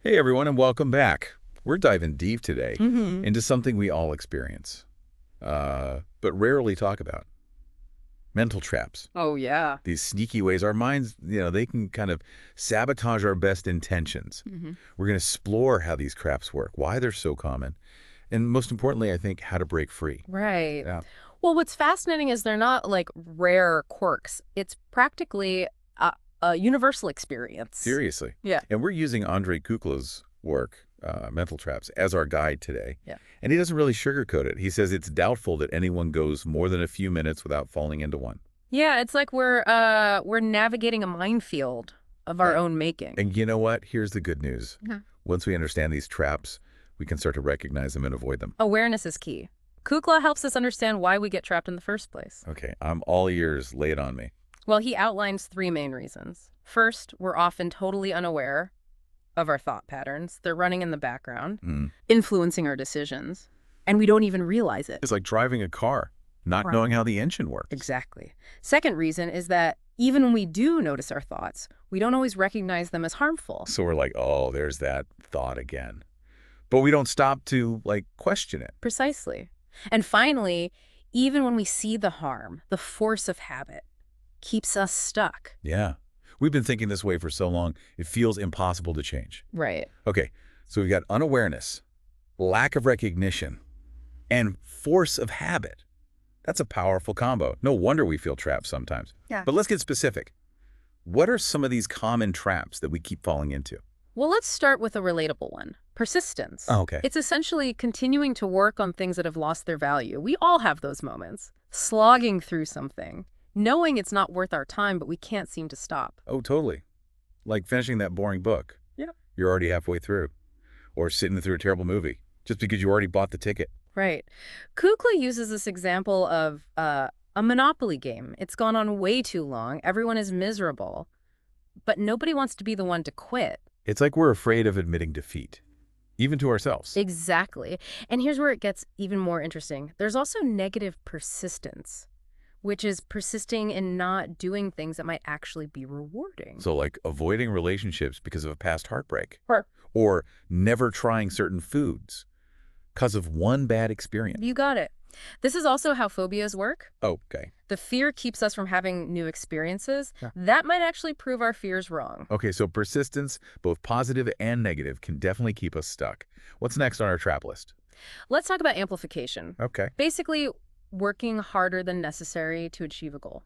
Hey everyone, and welcome back. We're diving deep today hmm into something we all experience, but rarely talk about. Mental traps. Oh, yeah. These sneaky ways our minds, they can kind of sabotage our best intentions. hmm We're going to explore how these traps work, why they're so common, and most importantly, I think, how to break free. Right. Yeah. Well, what's fascinating is they're not like rare quirks. It's practically a universal experience. Seriously. Yeah. And we're using Andre Kukla's work, Mental Traps, as our guide today. Yeah. And he doesn't really sugarcoat it. He says it's doubtful that anyone goes more than a few minutes without falling into one. Yeah, it's like we're navigating a minefield of our Right. own making. And you know what? Here's the good news. Mhm. Once we understand these traps, we can start to recognize them and avoid them. Awareness is key. Kukla helps us understand why we get trapped in the first place. Okay, I'm all ears. Lay it on me. Well, he outlines three main reasons. First, we're often totally unaware of our thought patterns. They're running in the background, Mm. influencing our decisions, and we don't even realize it. It's like driving a car, not Right. knowing how the engine works. Exactly. Second reason is that even when we do notice our thoughts, we don't always recognize them as harmful. So we're like, oh, there's that thought again. But we don't stop to, question it. Precisely. And finally, even when we see the harm, the force of habit keeps us stuck. Yeah. We've been thinking this way for so long, it feels impossible to change. Right. Okay, so we've got unawareness, lack of recognition, and force of habit. That's a powerful combo. No wonder we feel trapped sometimes. Yeah. But let's get specific. What are some of these common traps that we keep falling into? Well, let's start with a relatable one. Persistence. Oh, okay. It's essentially continuing to work on things that have lost their value. We all have those moments. Slogging through something, knowing it's not worth our time, but we can't seem to stop. Oh, totally. Like finishing that boring book. Yeah. You're already halfway through. Or sitting through a terrible movie just because you already bought the ticket. Right. Kukla uses this example of a Monopoly game. It's gone on way too long. Everyone is miserable, but nobody wants to be the one to quit. It's like we're afraid of admitting defeat, even to ourselves. Exactly. And here's where it gets even more interesting. There's also negative persistence, which is persisting in not doing things that might actually be rewarding. So like avoiding relationships because of a past heartbreak. Sure. Or never trying certain foods because of one bad experience. You got it. This is also how phobias work. Okay. The fear keeps us from having new experiences. Yeah. That might actually prove our fears wrong. Okay, so persistence, both positive and negative, can definitely keep us stuck. What's next on our trap list? Let's talk about amplification. Okay. Basically, working harder than necessary to achieve a goal.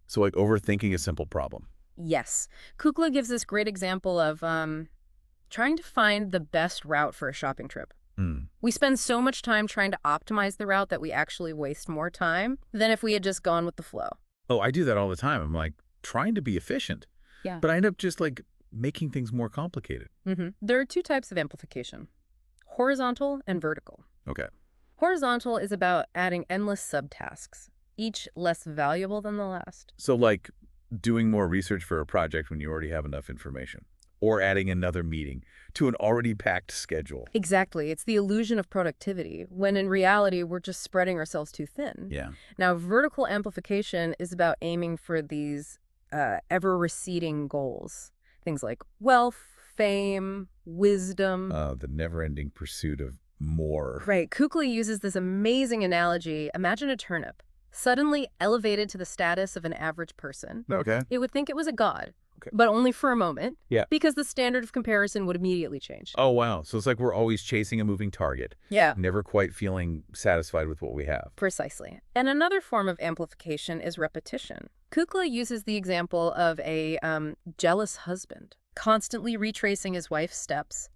So like overthinking a simple problem. Yes. Kukla gives this great example of trying to find the best route for a shopping trip. Hmm. We spend so much time trying to optimize the route that we actually waste more time than if we had just gone with the flow. Oh, I do that all the time. I'm like trying to be efficient, Yeah. but I end up just like making things more complicated. There are two types of amplification, horizontal and vertical. Okay. Horizontal is about adding endless subtasks, each less valuable than the last. So like doing more research for a project when you already have enough information, or adding another meeting to an already packed schedule. Exactly. It's the illusion of productivity, when in reality, we're just spreading ourselves too thin. Yeah. Now, vertical amplification is about aiming for these ever-receding goals. Things like wealth, fame, wisdom. The never-ending pursuit of more. Right. Kukla uses this amazing analogy. Imagine a turnip, suddenly elevated to the status of an average person. Okay. It would think it was a god, Okay. but only for a moment. Yeah. Because the standard of comparison would immediately change. Oh, wow. So it's like we're always chasing a moving target, Yeah. never quite feeling satisfied with what we have. Precisely. And another form of amplification is repetition. Kukla uses the example of a jealous husband, constantly retracing his wife's steps,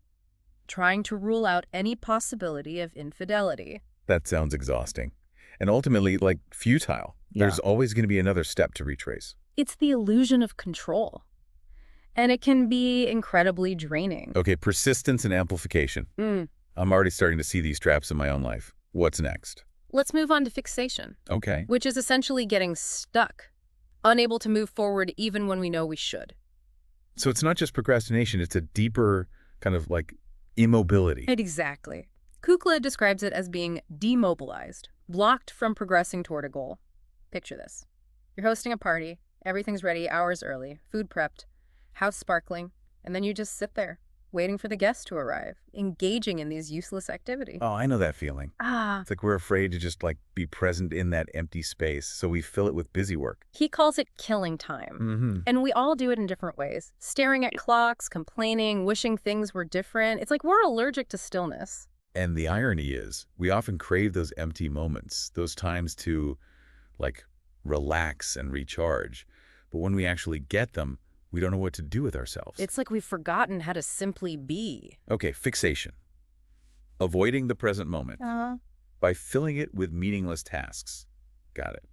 trying to rule out any possibility of infidelity. That sounds exhausting. And ultimately, like, futile. There's always going to be another step to retrace. It's the illusion of control. And it can be incredibly draining. Okay, persistence and amplification. I'm already starting to see these traps in my own life. What's next? Let's move on to fixation, Okay. which is essentially getting stuck, unable to move forward even when we know we should. So it's not just procrastination, it's a deeper kind of like immobility. Exactly. Kukla describes it as being demobilized, blocked from progressing toward a goal. Picture this. You're hosting a party, everything's ready hours early, food prepped, house sparkling, and then you just sit there, waiting for the guests to arrive, engaging in these useless activity. Oh, I know that feeling. Ah, It's like we're afraid to just like be present in that empty space, so we fill it with busy work. he calls it killing time. Mm-hmm. And we all do it in different ways. Staring at clocks, complaining, wishing things were different. It's like we're allergic to stillness. And the irony is, we often crave those empty moments, those times to, like, relax and recharge. But when we actually get them, we don't know what to do with ourselves. It's like we've forgotten how to simply be. Okay, fixation. Avoiding the present moment by filling it with meaningless tasks. Got it.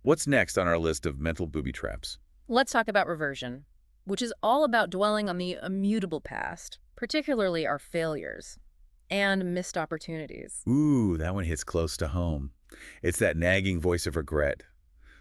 What's next on our list of mental booby traps? Let's talk about reversion, which is all about dwelling on the immutable past, particularly our failures and missed opportunities. Ooh, that one hits close to home. It's that nagging voice of regret.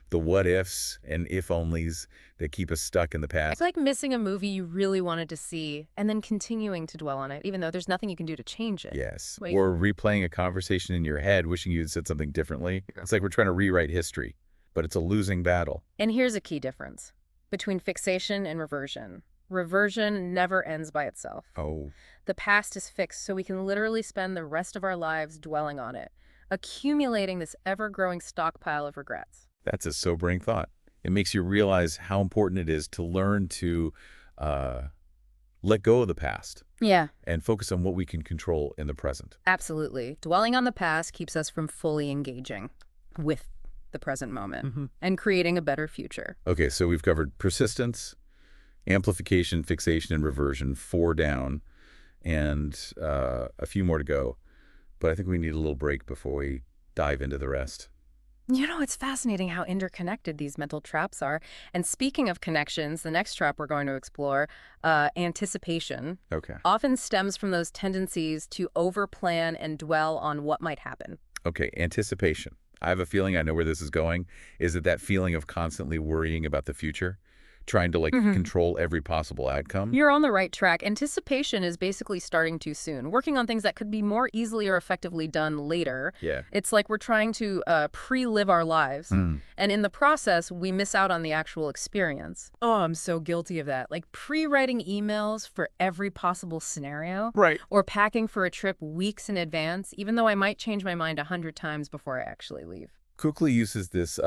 The what-ifs and if-onlys that keep us stuck in the It's past. like missing a movie you really wanted to see and then continuing to dwell on it, even though there's nothing you can do to change it. Yes. Wait. Or replaying a conversation in your head, wishing you had said something differently. It's like we're trying to rewrite history, but it's a losing battle. And here's a key difference between fixation and reversion. Reversion never ends by itself. Oh, The past is fixed, so we can literally spend the rest of our lives dwelling on it, accumulating this ever-growing stockpile of regrets. that's a sobering thought. It makes you realize how important it is to learn to let go of the past Yeah, and focus on what we can control in the present. absolutely. Dwelling on the past keeps us from fully engaging with the present moment and creating a better future. Okay, so we've covered persistence, amplification, fixation, and reversion, 4 down, and a few more to go. But I think we need a little break before we dive into the rest. You know, it's fascinating how interconnected these mental traps are. And speaking of connections, the next trap we're going to explore, anticipation, Okay. often stems from those tendencies to overplan and dwell on what might happen. Okay, anticipation. I have a feeling I know where this is going. Is it that feeling of constantly worrying about the future? Trying to, like, control every possible outcome? You're on the right track. Anticipation is basically starting too soon, working on things that could be more easily or effectively done later. Yeah. It's like we're trying to pre-live our lives. Mm. And in the process, we miss out on the actual experience. Oh, I'm so guilty of that. Like pre-writing emails for every possible scenario. Right. Or packing for a trip weeks in advance, even though I might change my mind 100 times before I actually leave. Kukla uses this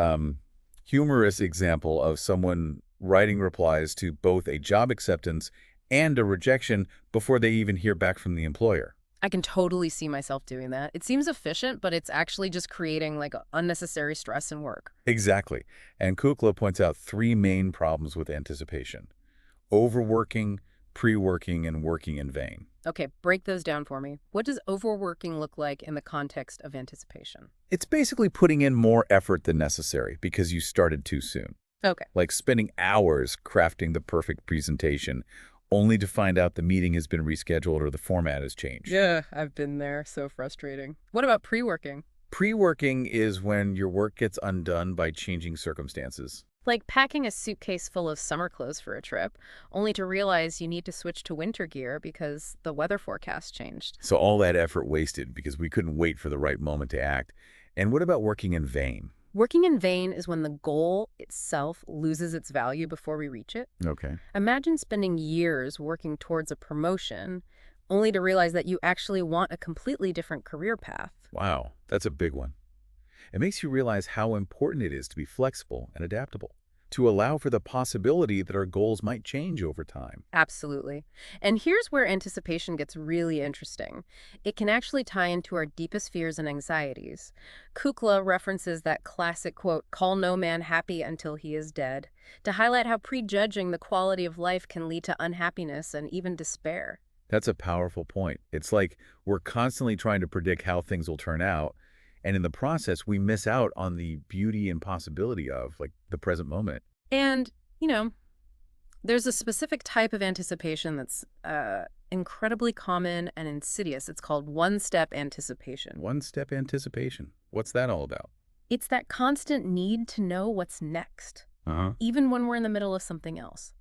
humorous example of someone writing replies to both a job acceptance and a rejection before they even hear back from the employer. I can totally see myself doing that. It seems efficient, but it's actually just creating like unnecessary stress and work. Exactly. And Kukla points out 3 main problems with anticipation: overworking, pre-working, and working in vain. Okay, break those down for me. What does overworking look like in the context of anticipation? It's basically putting in more effort than necessary because you started too soon. Okay. Like spending hours crafting the perfect presentation only to find out the meeting has been rescheduled or the format has changed. Yeah, I've been there. So frustrating. What about pre-working? Pre-working is when your work gets undone by changing circumstances. Like packing a suitcase full of summer clothes for a trip, only to realize you need to switch to winter gear because the weather forecast changed. So all that effort wasted because we couldn't wait for the right moment to act. And what about working in vain? Working in vain is when the goal itself loses its value before we reach it. Okay. Imagine spending years working towards a promotion only to realize that you actually want a completely different career path. Wow, that's a big one. It makes you realize how important it is to be flexible and adaptable, to allow for the possibility that our goals might change over time. Absolutely. And here's where anticipation gets really interesting. It can actually tie into our deepest fears and anxieties. Kukla references that classic quote, "Call no man happy until he is dead," to highlight how prejudging the quality of life can lead to unhappiness and even despair. That's a powerful point. It's like we're constantly trying to predict how things will turn out, and in the process, we miss out on the beauty and possibility of, like, the present moment. And, you know, there's a specific type of anticipation that's incredibly common and insidious. It's called one-step anticipation. One-step anticipation. What's that all about? It's that constant need to know what's next, Uh-huh. even when we're in the middle of something else.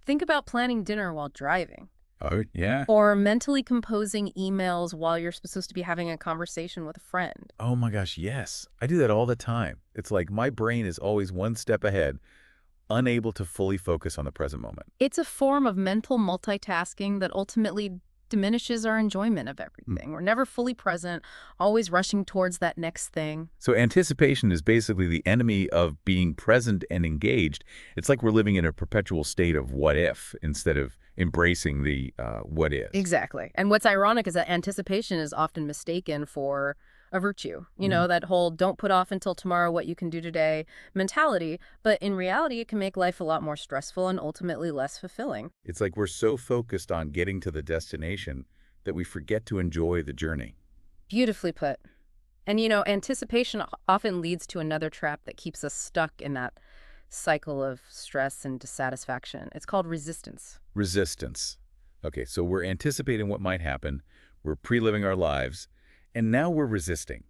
Think about planning dinner while driving, Oh, yeah. or mentally composing emails while you're supposed to be having a conversation with a friend. Oh my gosh, yes. I do that all the time. It's like my brain is always one step ahead, unable to fully focus on the present moment. It's a form of mental multitasking that ultimately diminishes our enjoyment of everything. We're never fully present, always rushing towards that next thing. So anticipation is basically the enemy of being present and engaged. It's like we're living in a perpetual state of what if instead of embracing the what is. Exactly. And what's ironic is that anticipation is often mistaken for a virtue. You know, that whole don't put off until tomorrow what you can do today mentality. But in reality, it can make life a lot more stressful and ultimately less fulfilling. It's like we're so focused on getting to the destination that we forget to enjoy the journey. Beautifully put. And, you know, anticipation often leads to another trap that keeps us stuck in that cycle of stress and dissatisfaction. It's called resistance. Resistance. Okay, so we're anticipating what might happen, we're pre-living our lives, and now we're resisting.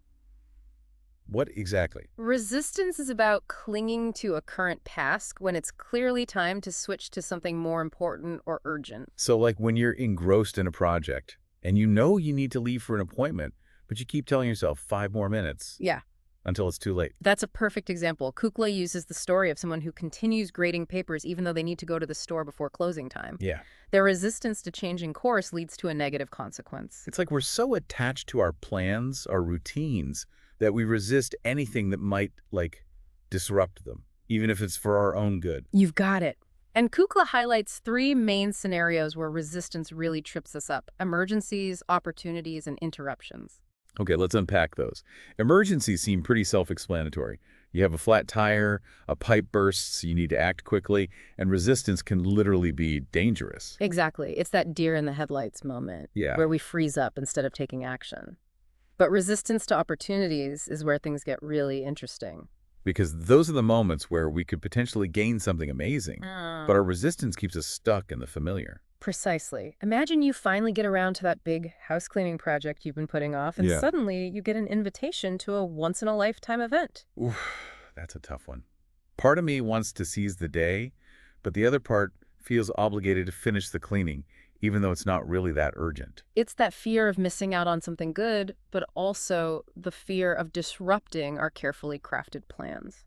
What exactly? Resistance is about clinging to a current task when it's clearly time to switch to something more important or urgent. So like when you're engrossed in a project and you know you need to leave for an appointment, but you keep telling yourself 5 more minutes Yeah, until it's too late. that's a perfect example. Kukla uses the story of someone who continues grading papers even though they need to go to the store before closing time. Yeah. Their resistance to changing course leads to a negative consequence. It's like we're so attached to our plans, our routines, that we resist anything that might, like, disrupt them, even if it's for our own good. You've got it. And Kukla highlights three main scenarios where resistance really trips us up: emergencies, opportunities, and interruptions. Okay, let's unpack those. Emergencies seem pretty self-explanatory. You have a flat tire, a pipe bursts, you need to act quickly, and resistance can literally be dangerous. Exactly. It's that deer in the headlights moment Yeah. where we freeze up instead of taking action. But resistance to opportunities is where things get really interesting. Because those are the moments where we could potentially gain something amazing, but our resistance keeps us stuck in the familiar. Precisely. Imagine you finally get around to that big house cleaning project you've been putting off, and Yeah. suddenly you get an invitation to a once-in-a-lifetime event. Oof, that's a tough one. Part of me wants to seize the day, but the other part feels obligated to finish the cleaning, even though it's not really that urgent. It's that fear of missing out on something good, but also the fear of disrupting our carefully crafted plans.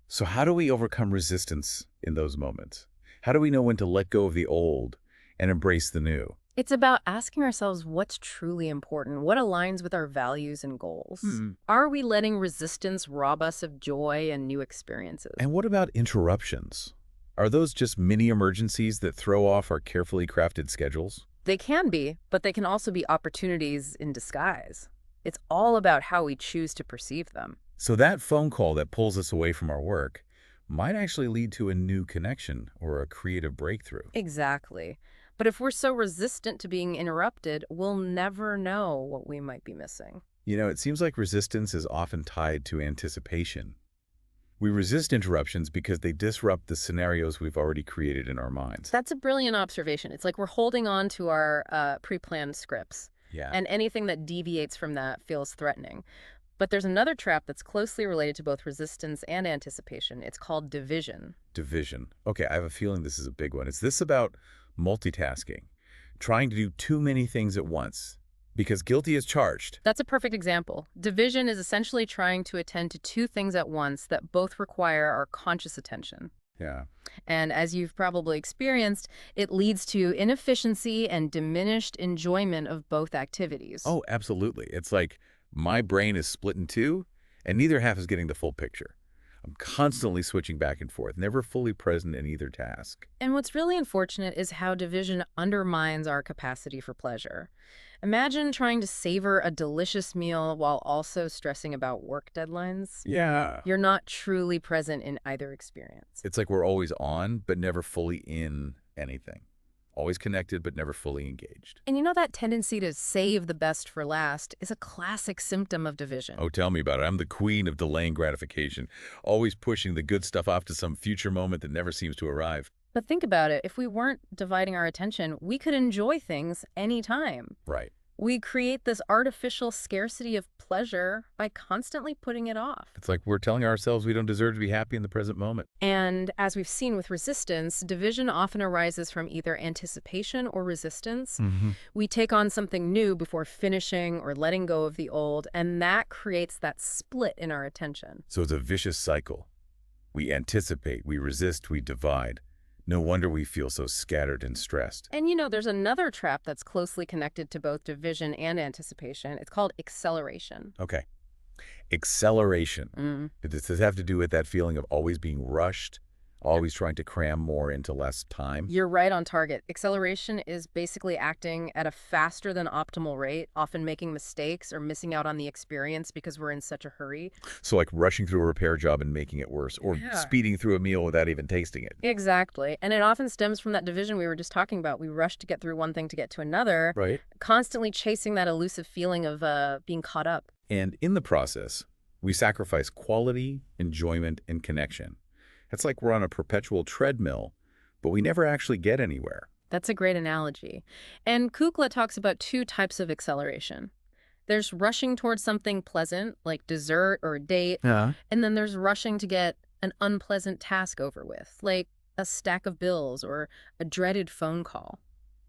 So how do we overcome resistance in those moments? How do we know when to let go of the old and embrace the new? It's about asking ourselves what's truly important, what aligns with our values and goals. Are we letting resistance rob us of joy and new experiences? And what about interruptions? Are those just mini emergencies that throw off our carefully crafted schedules? They can be, but they can also be opportunities in disguise. It's all about how we choose to perceive them. So that phone call that pulls us away from our work might actually lead to a new connection or a creative breakthrough. Exactly. But if we're so resistant to being interrupted, we'll never know what we might be missing. You know, it seems like resistance is often tied to anticipation. We resist interruptions because they disrupt the scenarios we've already created in our minds. That's a brilliant observation. It's like we're holding on to our pre-planned scripts, Yeah. and anything that deviates from that feels threatening. But there's another trap that's closely related to both resistance and anticipation. It's called division. Division. Okay, I have a feeling this is a big one. Is this about multitasking? Trying to do too many things at once? Because guilty as charged. That's a perfect example. Division is essentially trying to attend to two things at once that both require our conscious attention. Yeah. And as you've probably experienced, it leads to inefficiency and diminished enjoyment of both activities. Oh, absolutely. It's like my brain is split in two, and neither half is getting the full picture. I'm constantly switching back and forth, never fully present in either task. And what's really unfortunate is how division undermines our capacity for pleasure. Imagine trying to savor a delicious meal while also stressing about work deadlines. Yeah. You're not truly present in either experience. It's like we're always on, but never fully in anything. Always connected, but never fully engaged. And you know that tendency to save the best for last is a classic symptom of division. Oh, tell me about it. I'm the queen of delaying gratification, always pushing the good stuff off to some future moment that never seems to arrive. But think about it. If we weren't dividing our attention, we could enjoy things anytime. Right. We create this artificial scarcity of pleasure by constantly putting it off. It's like we're telling ourselves we don't deserve to be happy in the present moment. And as we've seen with resistance, division often arises from either anticipation or resistance. We take on something new before finishing or letting go of the old, and that creates that split in our attention. So it's a vicious cycle. We anticipate, we resist, we divide. No wonder we feel so scattered and stressed. And there's another trap that's closely connected to both division and anticipation. It's called acceleration. Okay. Acceleration. Mm. Does this have to do with that feeling of always being rushed, always trying to cram more into less time? You're right on target. Acceleration is basically acting at a faster than optimal rate, often making mistakes or missing out on the experience because we're in such a hurry. So like rushing through a repair job and making it worse, or Yeah. speeding through a meal without even tasting it. Exactly. And it often stems from that division we were just talking about. We rush to get through one thing to get to another, Right. constantly chasing that elusive feeling of being caught up. And in the process, we sacrifice quality, enjoyment, and connection. It's like we're on a perpetual treadmill, but we never actually get anywhere. That's a great analogy. And Kukla talks about two types of acceleration. There's rushing towards something pleasant, like dessert or a date, Yeah. and then there's rushing to get an unpleasant task over with, like a stack of bills or a dreaded phone call.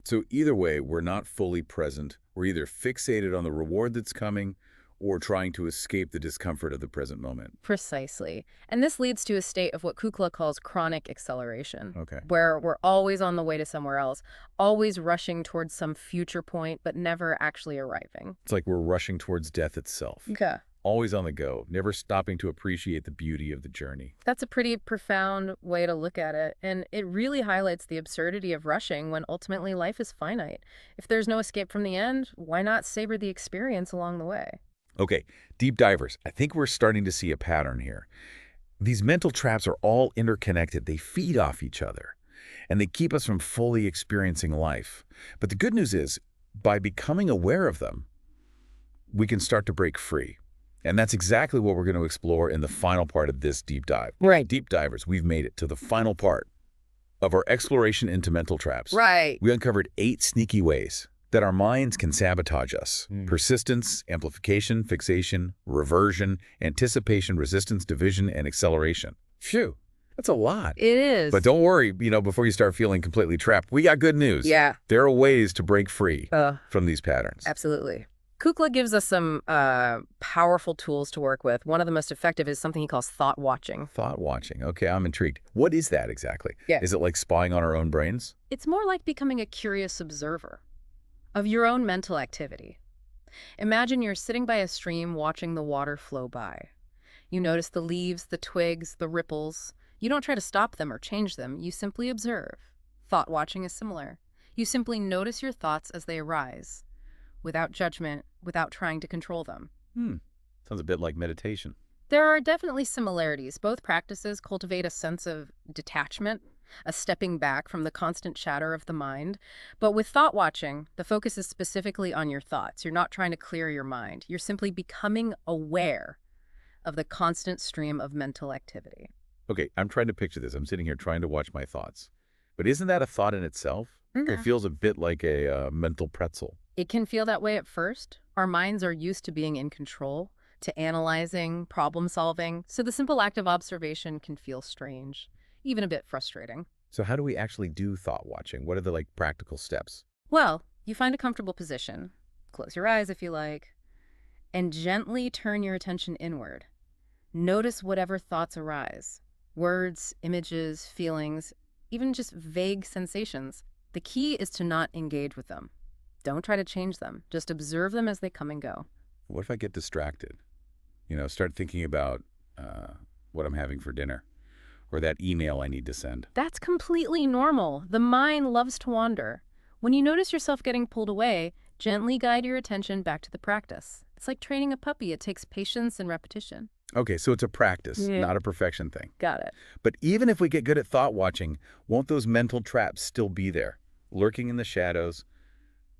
So either way, we're not fully present. We're either fixated on the reward that's coming or trying to escape the discomfort of the present moment. Precisely. And this leads to a state of what Kukla calls chronic acceleration, Okay. where we're always on the way to somewhere else, always rushing towards some future point, but never actually arriving. It's like we're rushing towards death itself. Okay. Always on the go, never stopping to appreciate the beauty of the journey. That's a pretty profound way to look at it, and it really highlights the absurdity of rushing when ultimately life is finite. If there's no escape from the end, why not savor the experience along the way? Okay, deep divers, I think we're starting to see a pattern here. These mental traps are all interconnected. They feed off each other, and they keep us from fully experiencing life. But the good news is, by becoming aware of them, we can start to break free. And that's exactly what we're going to explore in the final part of this deep dive. Right. Deep divers, we've made it to the final part of our exploration into mental traps. Right. We uncovered 8 sneaky ways that our minds can sabotage us. Persistence, amplification, fixation, reversion, anticipation, resistance, division, and acceleration. Phew, that's a lot. It is. But don't worry, before you start feeling completely trapped, we got good news. Yeah. There are ways to break free from these patterns. Absolutely. Kukla gives us some powerful tools to work with. One of the most effective is something he calls thought watching. Thought watching. Okay, I'm intrigued. What is that exactly? Yeah. Is it like spying on our own brains? It's more like becoming a curious observer of your own mental activity. Imagine you're sitting by a stream watching the water flow by. You notice the leaves, the twigs, the ripples. You don't try to stop them or change them. You simply observe. Thought watching is similar. You simply notice your thoughts as they arise, without judgment, without trying to control them. Sounds a bit like meditation. There are definitely similarities. Both practices cultivate a sense of detachment, a stepping back from the constant chatter of the mind. But with thought watching, the focus is specifically on your thoughts. You're not trying to clear your mind. You're simply becoming aware of the constant stream of mental activity. Okay, I'm trying to picture this. I'm sitting here trying to watch my thoughts. But isn't that a thought in itself? It feels a bit like a mental pretzel. It can feel that way at first. Our minds are used to being in control, to analyzing, problem solving. So the simple act of observation can feel strange, even a bit frustrating. So how do we actually do thought watching? What are the practical steps? Well, you find a comfortable position, close your eyes if you like, and gently turn your attention inward. Notice whatever thoughts arise, words, images, feelings, even just vague sensations. The key is to not engage with them. Don't try to change them. Just observe them as they come and go. What if I get distracted? Start thinking about what I'm having for dinner or that email I need to send. That's completely normal. The mind loves to wander. When you notice yourself getting pulled away, gently guide your attention back to the practice. It's like training a puppy. It takes patience and repetition. Okay, so it's a practice, Yeah. not a perfection thing. Got it. But even if we get good at thought watching, won't those mental traps still be there, lurking in the shadows,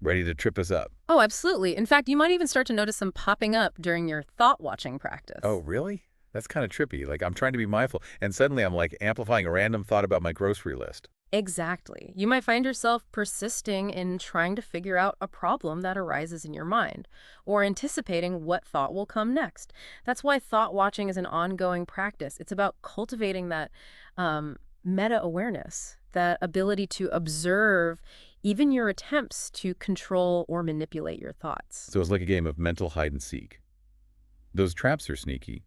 ready to trip us up? Oh, absolutely. In fact, you might even start to notice them popping up during your thought-watching practice. Oh, really? That's kind of trippy. I'm trying to be mindful, and suddenly I'm amplifying a random thought about my grocery list. Exactly. You might find yourself persisting in trying to figure out a problem that arises in your mind, or anticipating what thought will come next. That's why thought watching is an ongoing practice. It's about cultivating that meta-awareness, that ability to observe even your attempts to control or manipulate your thoughts. So it's like a game of mental hide and seek. Those traps are sneaky,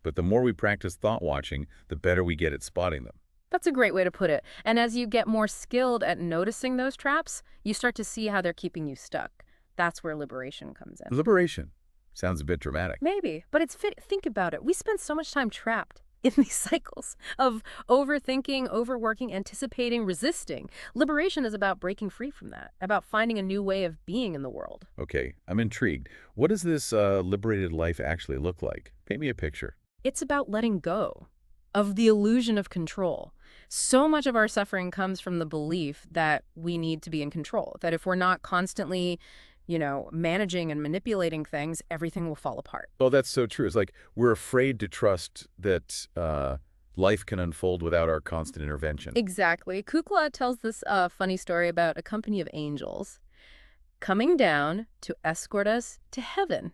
but the more we practice thought watching, the better we get at spotting them. That's a great way to put it. And as you get more skilled at noticing those traps, you start to see how they're keeping you stuck. That's where liberation comes in. Liberation. Sounds a bit dramatic. Maybe, but it's fit. Think about it. We spend so much time trapped in these cycles of overthinking, overworking, anticipating, resisting. Liberation is about breaking free from that, about finding a new way of being in the world. Okay, I'm intrigued. What does this liberated life actually look like? Paint me a picture. It's about letting go of the illusion of control. So much of our suffering comes from the belief that we need to be in control, that if we're not constantly, managing and manipulating things, everything will fall apart. Oh, that's so true. It's like we're afraid to trust that life can unfold without our constant intervention. Exactly. Kukla tells this funny story about a company of angels coming down to escort us to heaven.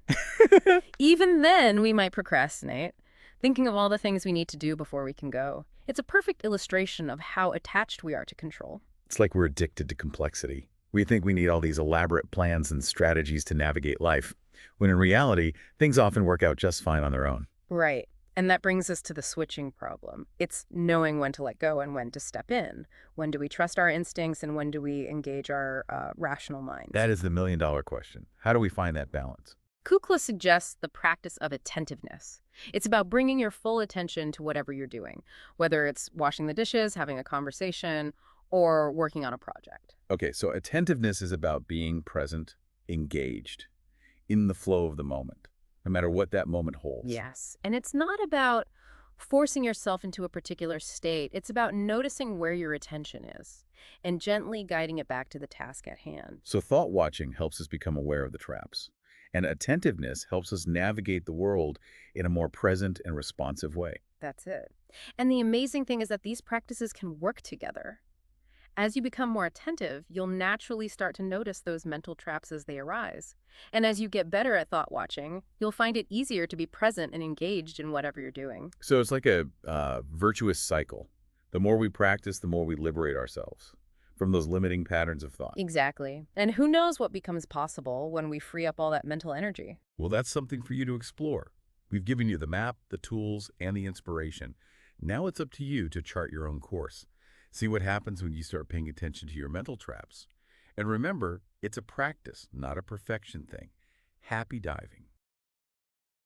Even then, we might procrastinate, thinking of all the things we need to do before we can go. It's a perfect illustration of how attached we are to control. It's like we're addicted to complexity. We think we need all these elaborate plans and strategies to navigate life, when in reality, things often work out just fine on their own. Right. And that brings us to the switching problem. It's knowing when to let go and when to step in. When do we trust our instincts and when do we engage our rational minds? That is the million-dollar question. How do we find that balance? Kukla suggests the practice of attentiveness. It's about bringing your full attention to whatever you're doing, whether it's washing the dishes, having a conversation, or working on a project. Okay, so attentiveness is about being present, engaged, in the flow of the moment, no matter what that moment holds. Yes, and it's not about forcing yourself into a particular state. It's about noticing where your attention is and gently guiding it back to the task at hand. So thought watching helps us become aware of the traps, and attentiveness helps us navigate the world in a more present and responsive way. That's it. And the amazing thing is that these practices can work together. As you become more attentive, you'll naturally start to notice those mental traps as they arise. And as you get better at thought watching, you'll find it easier to be present and engaged in whatever you're doing. So it's like a virtuous cycle. The more we practice, the more we liberate ourselves from those limiting patterns of thought. Exactly. And who knows what becomes possible when we free up all that mental energy. Well, that's something for you to explore. We've given you the map, the tools, and the inspiration. Now it's up to you to chart your own course. See what happens when you start paying attention to your mental traps. And remember, it's a practice, not a perfection thing. Happy diving.